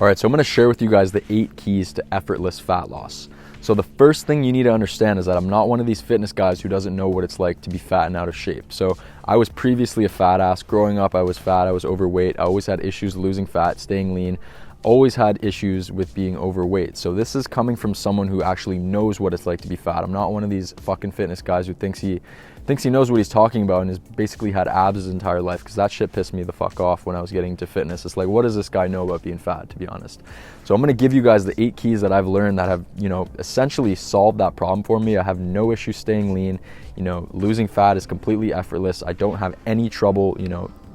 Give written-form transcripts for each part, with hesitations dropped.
All right, so I'm gonna share with you guys the 8 keys to effortless fat loss. So the first thing you need to understand is that I'm not one of these fitness guys who doesn't know what it's like to be fat and out of shape. So I was previously a fat ass. Growing up, I was fat, I was overweight. I always had issues losing fat, staying lean. Always had issues with being overweight. So this is coming from someone who actually knows what it's like to be fat. I'm not one of these fucking fitness guys who thinks he knows what he's talking about and has basically had abs his entire life, because that shit pissed me the fuck off when I was getting into fitness. It's like, what does this guy know about being fat, to be honest? So I'm gonna give you guys the 8 keys that I've learned that have, essentially solved that problem for me. I have no issue staying lean. Losing fat is completely effortless. I don't have any trouble,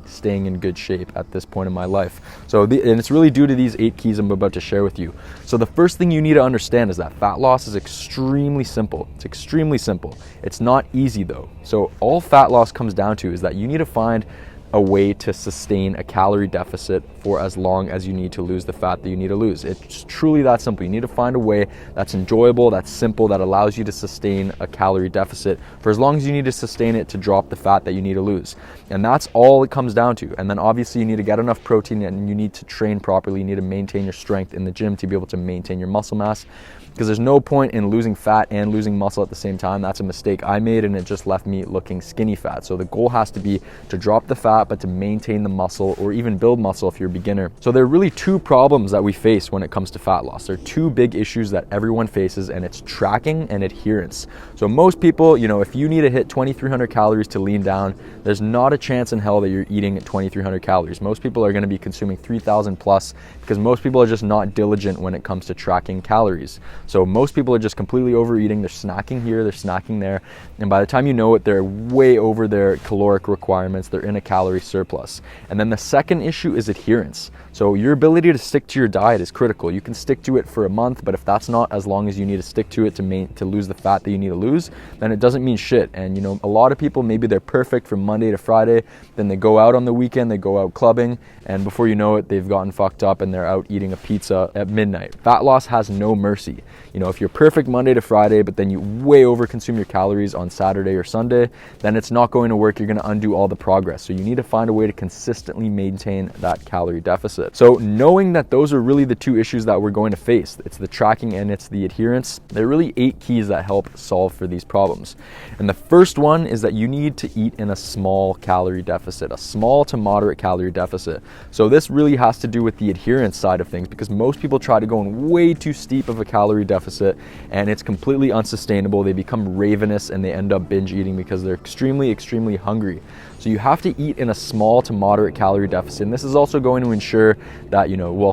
staying in good shape at this point in my life. And it's really due to these 8 keys I'm about to share with you. So the first thing you need to understand is that fat loss is extremely simple. It's extremely simple. It's not easy though. So all fat loss comes down to is that you need to find a way to sustain a calorie deficit for as long as you need to lose the fat that you need to lose. It's truly that simple. You need to find a way that's enjoyable, that's simple, that allows you to sustain a calorie deficit for as long as you need to sustain it to drop the fat that you need to lose. And that's all it comes down to. And then obviously you need to get enough protein and you need to train properly. You need to maintain your strength in the gym to be able to maintain your muscle mass, because there's no point in losing fat and losing muscle at the same time. That's a mistake I made, and it just left me looking skinny fat. So the goal has to be to drop the fat, but to maintain the muscle, or even build muscle if you're a beginner. So there are really 2 problems that we face when it comes to fat loss. There are 2 big issues that everyone faces, and it's tracking and adherence. So most people, if you need to hit 2,300 calories to lean down, there's not a chance in hell that you're eating 2,300 calories. Most people are gonna be consuming 3,000 plus, because most people are just not diligent when it comes to tracking calories. So most people are just completely overeating. They're snacking here, they're snacking there. And by the time you know it, they're way over their caloric requirements. They're in a calorie surplus. And then the second issue is adherence. So your ability to stick to your diet is critical. You can stick to it for a month, but if that's not as long as you need to stick to it to lose the fat that you need to lose, then it doesn't mean shit. And a lot of people, maybe they're perfect from Monday to Friday, then they go out on the weekend, they go out clubbing, and before you know it, they've gotten fucked up and they're out eating a pizza at midnight. Fat loss has no mercy. If you're perfect Monday to Friday, but then you way over consume your calories on Saturday or Sunday, then it's not going to work. You're going to undo all the progress. So you need to find a way to consistently maintain that calorie deficit. So knowing that those are really the 2 issues that we're going to face, it's the tracking and it's the adherence, there are really 8 keys that help solve for these problems. And the first one is that you need to eat in a small calorie deficit, a small to moderate calorie deficit. So this really has to do with the adherence side of things, because most people try to go in way too steep of a calorie deficit, and it's completely unsustainable. They become ravenous and they end up binge eating because they're extremely, extremely hungry. So you have to eat in a small to moderate calorie deficit. And this is also going to ensure that,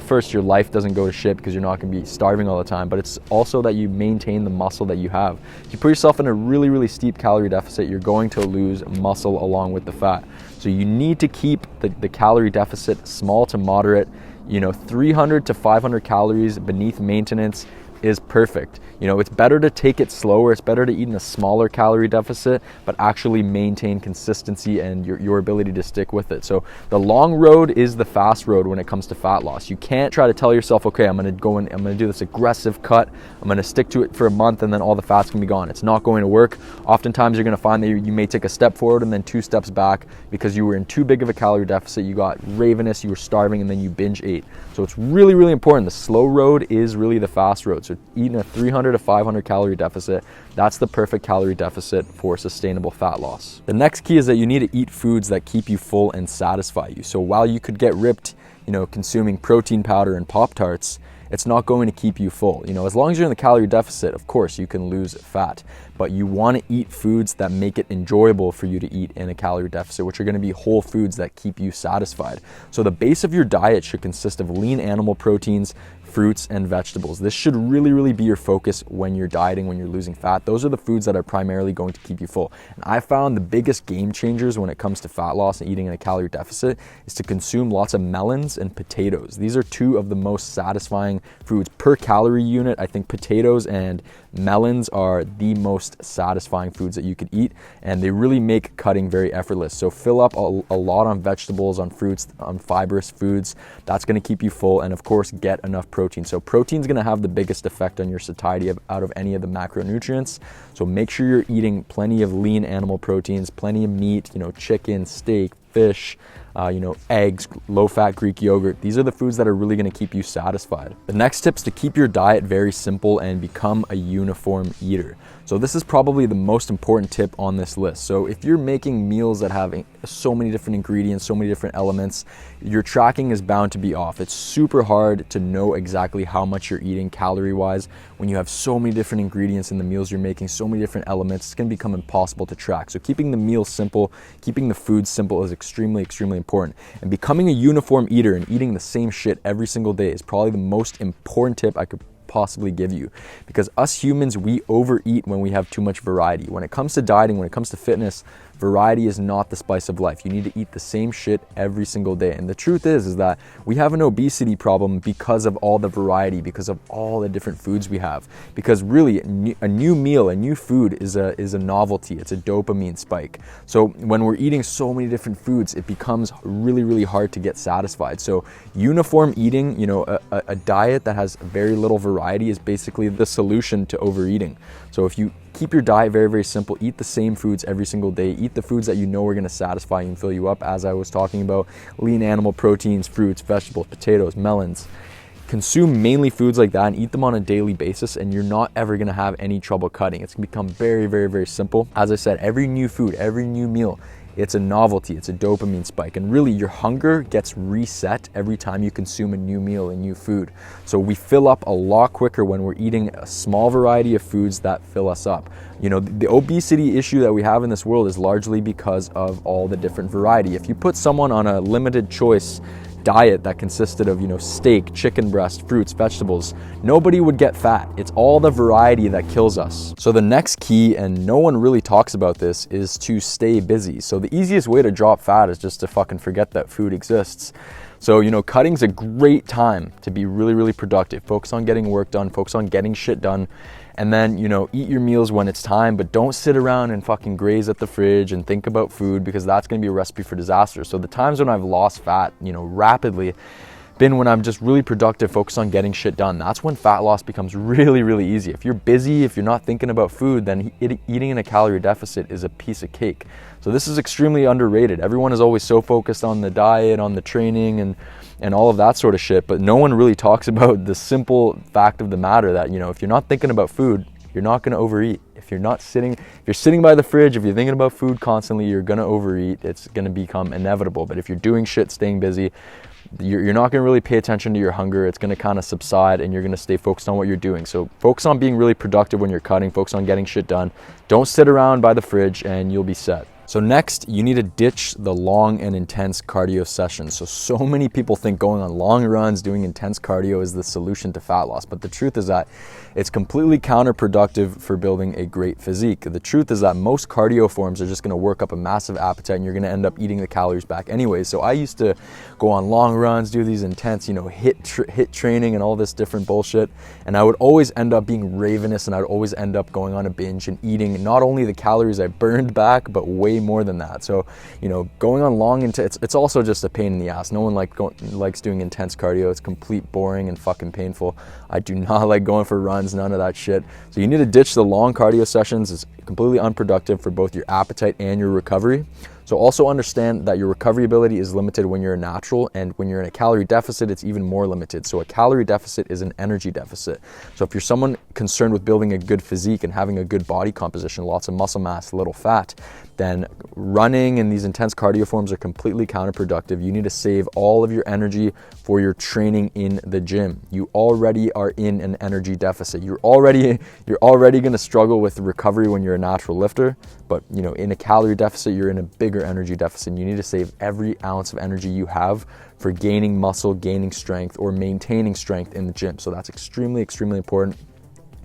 first, your life doesn't go to shit because you're not going to be starving all the time, but it's also that you maintain the muscle that you have. If you put yourself in a really, really steep calorie deficit, you're going to lose muscle along with the fat. So you need to keep the calorie deficit small to moderate. 300 to 500 calories beneath maintenance is perfect. It's better to take it slower. It's better to eat in a smaller calorie deficit, but actually maintain consistency and your ability to stick with it. So the long road is the fast road when it comes to fat loss. You can't try to tell yourself, okay, I'm going to do this aggressive cut. I'm going to stick to it for a month and then all the fat's going to be gone. It's not going to work. Oftentimes you're going to find that you may take a step forward and then 2 steps back because you were in too big of a calorie deficit. You got ravenous, you were starving, and then you binge ate. So it's really, really important. The slow road is really the fast road. So eating a 300 to 500 calorie deficit, that's the perfect calorie deficit for sustainable fat loss. The next key is that you need to eat foods that keep you full and satisfy you. So while you could get ripped, consuming protein powder and Pop-Tarts, it's not going to keep you full. As long as you're in the calorie deficit, of course, you can lose fat, but you want to eat foods that make it enjoyable for you to eat in a calorie deficit, which are going to be whole foods that keep you satisfied. So the base of your diet should consist of lean animal proteins, fruits, and vegetables. This should really, really be your focus when you're dieting, when you're losing fat. Those are the foods that are primarily going to keep you full. And I found the biggest game changers when it comes to fat loss and eating in a calorie deficit is to consume lots of melons and potatoes. These are 2 of the most satisfying foods per calorie unit. I think potatoes and melons are the most satisfying foods that you could eat, and they really make cutting very effortless. So fill up a lot on vegetables, on fruits, on fibrous foods. That's going to keep you full, and of course get enough protein. So protein is going to have the biggest effect on your satiety out of any of the macronutrients. So make sure you're eating plenty of lean animal proteins, plenty of meat, chicken, steak, fish, eggs, low-fat Greek yogurt. These are the foods that are really going to keep you satisfied. The next tip is to keep your diet very simple and become a uniform eater. So this is probably the most important tip on this list. So if you're making meals that have so many different ingredients, so many different elements, your tracking is bound to be off. It's super hard to know exactly how much you're eating calorie-wise when you have so many different ingredients in the meals you're making, so many different elements. It's going to become impossible to track. So keeping the meals simple, keeping the food simple is extremely, extremely important. And becoming a uniform eater and eating the same shit every single day is probably the most important tip I could possibly give you, because us humans, we overeat when we have too much variety. When it comes to dieting, when it comes to fitness, variety is not the spice of life. You need to eat the same shit every single day. And the truth is that we have an obesity problem because of all the variety, because of all the different foods we have. Because really, a new meal, a new food is a novelty. It's a dopamine spike. So when we're eating so many different foods, it becomes really, really hard to get satisfied. So uniform eating, a diet that has very little variety is basically the solution to overeating. So if you keep your diet very, very simple, eat the same foods every single day, eat the foods that you know are going to satisfy you and fill you up, as I was talking about, lean animal proteins, fruits, vegetables, potatoes, melons. Consume mainly foods like that and eat them on a daily basis, and you're not ever going to have any trouble cutting. It's going to become very, very, very simple. As I said, every new food, every new meal, it's a novelty, it's a dopamine spike, and really your hunger gets reset every time you consume a new meal, a new food. So we fill up a lot quicker when we're eating a small variety of foods that fill us up. The obesity issue that we have in this world is largely because of all the different variety. If you put someone on a limited choice diet that consisted of steak, chicken breast, fruits, vegetables, nobody would get fat. It's all the variety that kills us. So the next key, and no one really talks about this, is to stay busy. So the easiest way to drop fat is just to fucking forget that food exists. So cutting's a great time to be really, really productive. Focus on getting work done, focus on getting shit done, and then eat your meals when it's time, but don't sit around and fucking graze at the fridge and think about food, because that's going to be a recipe for disaster. So the times when I've lost fat rapidly been when I'm just really productive, focused on getting shit done. That's when fat loss becomes really, really easy. If you're busy, if you're not thinking about food, then eating in a calorie deficit is a piece of cake. So this is extremely underrated. Everyone is always so focused on the diet, on the training, and all of that sort of shit, but no one really talks about the simple fact of the matter that if you're not thinking about food, you're not going to overeat. If you're sitting by the fridge, if you're thinking about food constantly, you're going to overeat. It's going to become inevitable. But if you're doing shit, staying busy, you're not going to really pay attention to your hunger. It's going to kind of subside, and you're going to stay focused on what you're doing. So focus on being really productive when you're cutting, focus on getting shit done. Don't sit around by the fridge and you'll be set. So next, you need to ditch the long and intense cardio sessions. So many people think going on long runs, doing intense cardio is the solution to fat loss. But the truth is that it's completely counterproductive for building a great physique. The truth is that most cardio forms are just going to work up a massive appetite, and you're going to end up eating the calories back anyways. So I used to go on long runs, do these intense, hit training and all this different bullshit. And I would always end up being ravenous, and I would always end up going on a binge and eating not only the calories I burned back, but way more than that. So, going on long it's also just a pain in the ass. No one likes doing intense cardio. It's complete boring and fucking painful. I do not like going for runs, none of that shit. So you need to ditch the long cardio sessions. It's completely unproductive for both your appetite and your recovery. So also understand that your recovery ability is limited when you're a natural, and when you're in a calorie deficit, it's even more limited. So a calorie deficit is an energy deficit. So if you're someone concerned with building a good physique and having a good body composition, lots of muscle mass, little fat, then running and these intense cardio forms are completely counterproductive. You need to save all of your energy for your training in the gym. You already are in an energy deficit. You're already going to struggle with recovery when you're a natural lifter, but in a calorie deficit, you're in a bigger energy deficit. You need to save every ounce of energy you have for gaining muscle, gaining strength, or maintaining strength in the gym. So that's extremely, extremely important.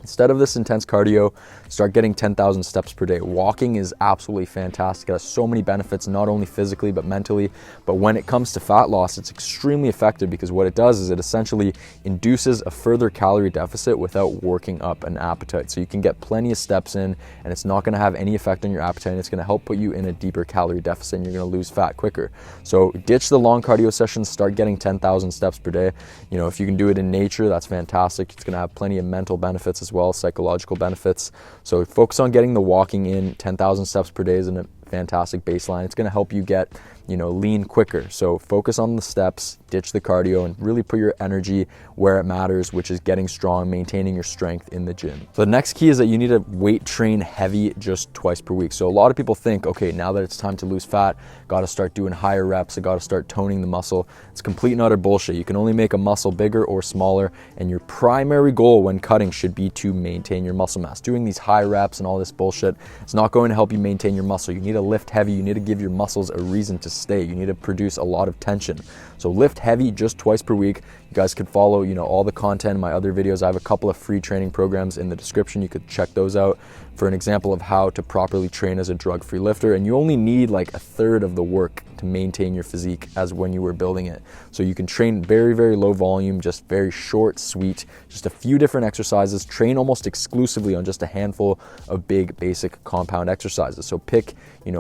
Instead of this intense cardio, start getting 10,000 steps per day. Walking is absolutely fantastic. It has so many benefits, not only physically, but mentally. But when it comes to fat loss, it's extremely effective, because what it does is it essentially induces a further calorie deficit without working up an appetite. So you can get plenty of steps in, and it's not gonna have any effect on your appetite, and it's gonna help put you in a deeper calorie deficit, and you're gonna lose fat quicker. So ditch the long cardio sessions, start getting 10,000 steps per day. If you can do it in nature, that's fantastic. It's gonna have plenty of mental benefits as well, psychological benefits. So focus on getting the walking in. 10,000 steps per day is a fantastic baseline. It's going to help you get lean quicker. So focus on the steps, ditch the cardio, and really put your energy where it matters, which is getting strong, maintaining your strength in the gym. So the next key is that you need to weight train heavy just twice per week. So a lot of people think, okay, now that it's time to lose fat, got to start doing higher reps, I got to start toning the muscle. It's complete and utter bullshit. You can only make a muscle bigger or smaller, and your primary goal when cutting should be to maintain your muscle mass. Doing these high reps and all this bullshit, it's not going to help you maintain your muscle. You need to lift heavy. You need to give your muscles a reason to stay. You need to produce a lot of tension. So lift heavy just twice per week. You guys could follow, all the content in my other videos. I have a couple of free training programs in the description. You could check those out for an example of how to properly train as a drug-free lifter. And you only need like a third of the work to maintain your physique as when you were building it. So you can train very, very low volume, just very short, sweet, just a few different exercises. Train almost exclusively on just a handful of big, basic compound exercises. So pick,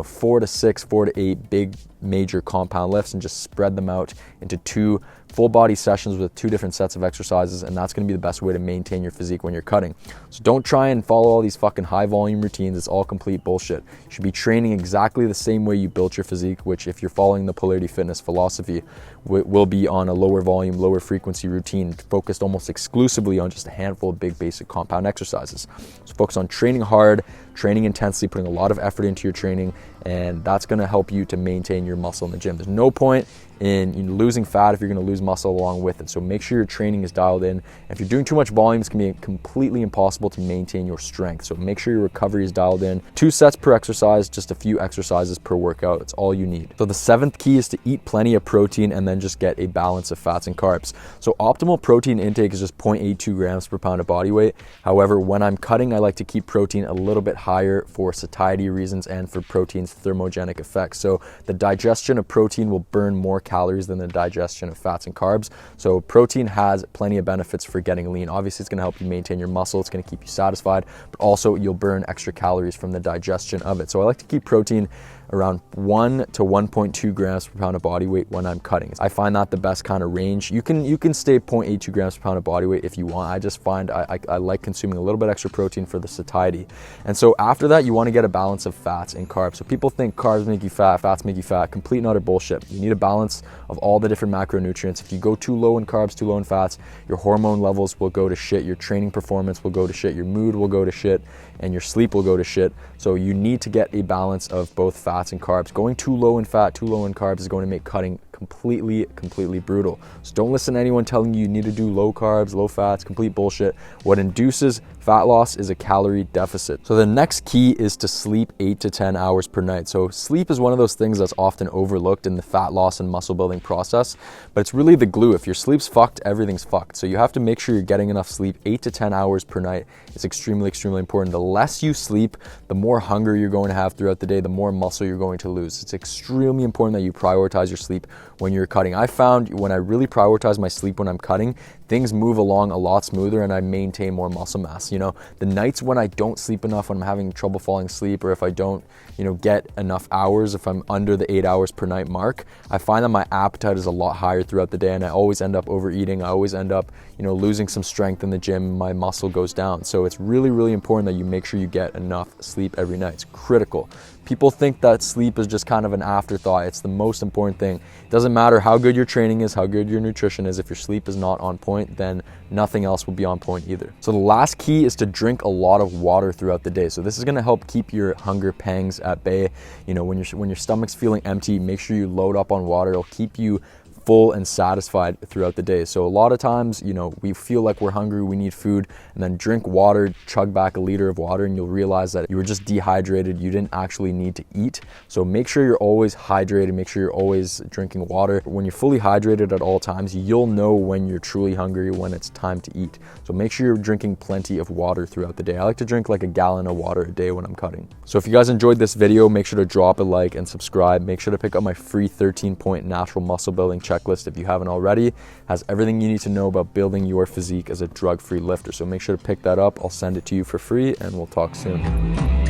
4 to 6, 4 to 8 big, major compound lifts and just spread them out into 2 full body sessions with 2 different sets of exercises, and that's going to be the best way to maintain your physique when you're cutting. So don't try and follow all these fucking high volume routines. It's all complete bullshit. You should be training exactly the same way you built your physique, which if you're following the Polarity Fitness philosophy, will be on a lower volume, lower frequency routine focused almost exclusively on just a handful of big basic compound exercises. So focus on training hard, training intensely, putting a lot of effort into your training, and that's going to help you to maintain your muscle in the gym. There's no point in losing fat if you're going to lose muscle along with it. So make sure your training is dialed in. If you're doing too much volume, it's going to be completely impossible to maintain your strength. So make sure your recovery is dialed in. 2 sets per exercise, just a few exercises per workout. It's all you need. So the 7th key is to eat plenty of protein and then just get a balance of fats and carbs. So optimal protein intake is just 0.82 grams per pound of body weight. However, when I'm cutting, I like to keep protein a little bit higher for satiety reasons and for protein's thermogenic effects. So the digestion of protein will burn more calories than the digestion of fats and carbs. So protein has plenty of benefits for getting lean. Obviously, it's going to help you maintain your muscle. It's going to keep you satisfied, but also you'll burn extra calories from the digestion of it. So I like to keep protein around 1 to 1.2 grams per pound of body weight when I'm cutting. I find that the best kind of range. You can stay 0.82 grams per pound of body weight if you want. I just find I like consuming a little bit extra protein for the satiety. And so after that, you want to get a balance of fats and carbs. So people think carbs make you fat, fats make you fat. Complete and utter bullshit. You need a balance of all the different macronutrients. If you go too low in carbs, too low in fats, your hormone levels will go to shit, your training performance will go to shit, your mood will go to shit, and your sleep will go to shit. So you need to get a balance of both fats and carbs. Going too low in fat, too low in carbs is going to make cutting completely brutal. So don't listen to anyone telling you need to do low carbs, low fats, complete bullshit. What induces fat loss is a calorie deficit. So the next key is to sleep 8 to 10 hours per night. So sleep is one of those things that's often overlooked in the fat loss and muscle building process, but it's really the glue. If your sleep's fucked, everything's fucked. So you have to make sure you're getting enough sleep. 8 to 10 hours per night is extremely important. The less you sleep, the more hunger you're going to have throughout the day, the more muscle you're going to lose. It's extremely important that you prioritize your sleep when you're cutting. I found when I really prioritize my sleep when I'm cutting, things move along a lot smoother and I maintain more muscle mass. The nights when I don't sleep enough, when I'm having trouble falling asleep, or if I don't, get enough hours, if I'm under the 8 hours per night mark, I find that my appetite is a lot higher throughout the day and I always end up overeating. I always end up, losing some strength in the gym. My muscle goes down. So it's really important that you make sure you get enough sleep every night. It's critical. People think that sleep is just kind of an afterthought. It's the most important thing. It doesn't matter how good your training is, how good your nutrition is. If your sleep is not on point, then nothing else will be on point either. So the last key is to drink a lot of water throughout the day. So this is going to help keep your hunger pangs at bay. When your stomach's feeling empty, make sure you load up on water. It'll keep you full and satisfied throughout the day. So a lot of times, we feel like we're hungry, we need food, and then drink water, chug back a liter of water, and you'll realize that you were just dehydrated. You didn't actually need to eat. So make sure you're always hydrated. Make sure you're always drinking water. When you're fully hydrated at all times, you'll know when you're truly hungry, when it's time to eat. So make sure you're drinking plenty of water throughout the day. I like to drink like a gallon of water a day when I'm cutting. So if you guys enjoyed this video, make sure to drop a like and subscribe. Make sure to pick up my free 13-point natural muscle building checklist if you haven't already. It has everything you need to know about building your physique as a drug-free lifter. So make sure to pick that up. I'll send it to you for free and we'll talk soon.